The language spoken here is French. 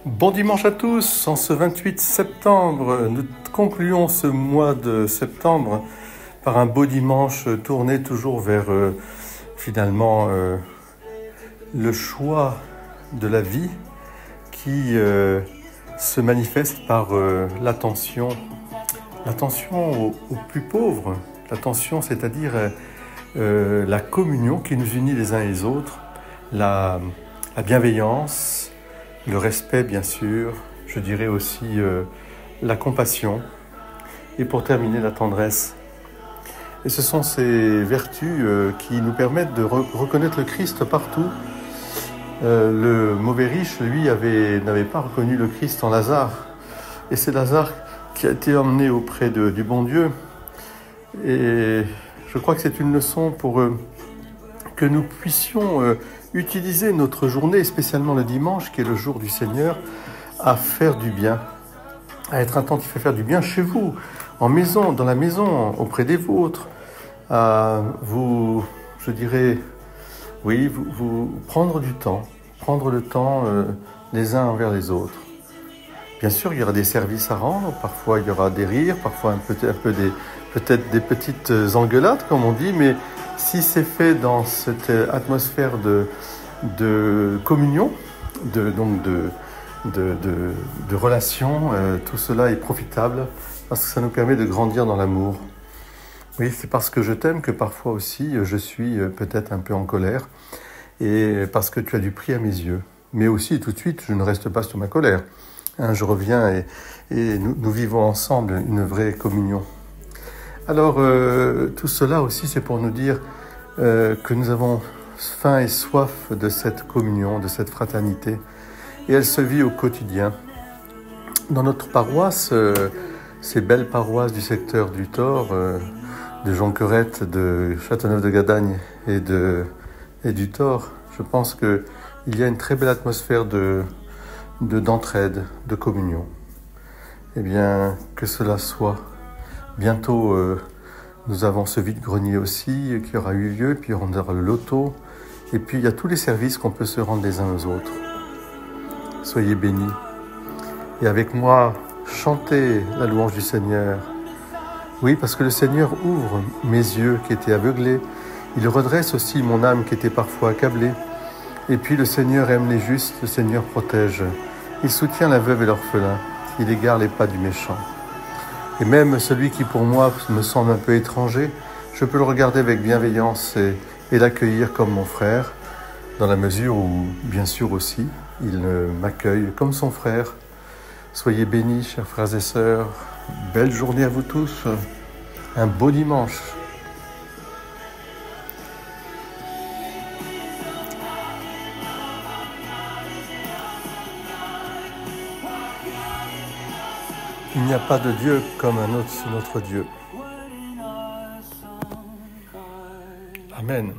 Bon dimanche à tous, en ce 28 septembre, nous concluons ce mois de septembre par un beau dimanche tourné toujours vers finalement le choix de la vie qui se manifeste par l'attention aux plus pauvres, l'attention c'est-à-dire la communion qui nous unit les uns et les autres, la bienveillance, le respect bien sûr, je dirais aussi la compassion et pour terminer la tendresse. Et ce sont ces vertus qui nous permettent de reconnaître le Christ partout. Le mauvais riche, lui, n'avait pas reconnu le Christ en Lazare. Et c'est Lazare qui a été emmené auprès du bon Dieu. Et je crois que c'est une leçon pour que nous puissions utiliser notre journée, spécialement le dimanche, qui est le jour du Seigneur, à faire du bien, à être attentif à faire du bien chez vous, en maison, dans la maison, auprès des vôtres, à vous, je dirais, oui, vous prendre du temps, prendre le temps les uns envers les autres. Bien sûr, il y aura des services à rendre, parfois il y aura des rires, parfois peut-être des petites engueulades, comme on dit, mais si c'est fait dans cette atmosphère de communion, de relation, tout cela est profitable parce que ça nous permet de grandir dans l'amour. Oui, c'est parce que je t'aime que parfois aussi je suis peut-être un peu en colère et parce que tu as du prix à mes yeux. Mais aussi, tout de suite, je ne reste pas sur ma colère. Je reviens et nous vivons ensemble une vraie communion. Alors, tout cela aussi, c'est pour nous dire que nous avons faim et soif de cette communion, de cette fraternité. Et elle se vit au quotidien. Dans notre paroisse, ces belles paroisses du secteur du Thor, de Jonquerette, de Châteauneuf-de-Gadagne et du Thor, je pense qu'il y a une très belle atmosphère d'entraide, de communion. Eh bien, que cela soit. Bientôt, nous avons ce vide-grenier aussi qui aura eu lieu, puis on aura le loto, et puis il y a tous les services qu'on peut se rendre les uns aux autres. Soyez bénis. Et avec moi, chantez la louange du Seigneur. Oui, parce que le Seigneur ouvre mes yeux qui étaient aveuglés. Il redresse aussi mon âme qui était parfois accablée. Et puis le Seigneur aime les justes, le Seigneur protège. Il soutient la veuve et l'orphelin. Il égare les pas du méchant. Et même celui qui pour moi me semble un peu étranger, je peux le regarder avec bienveillance et l'accueillir comme mon frère, dans la mesure où, bien sûr aussi, il m'accueille comme son frère. Soyez bénis, chers frères et sœurs. Belle journée à vous tous. Un beau dimanche. Il n'y a pas de Dieu comme un autre, c'est notre Dieu. Amen.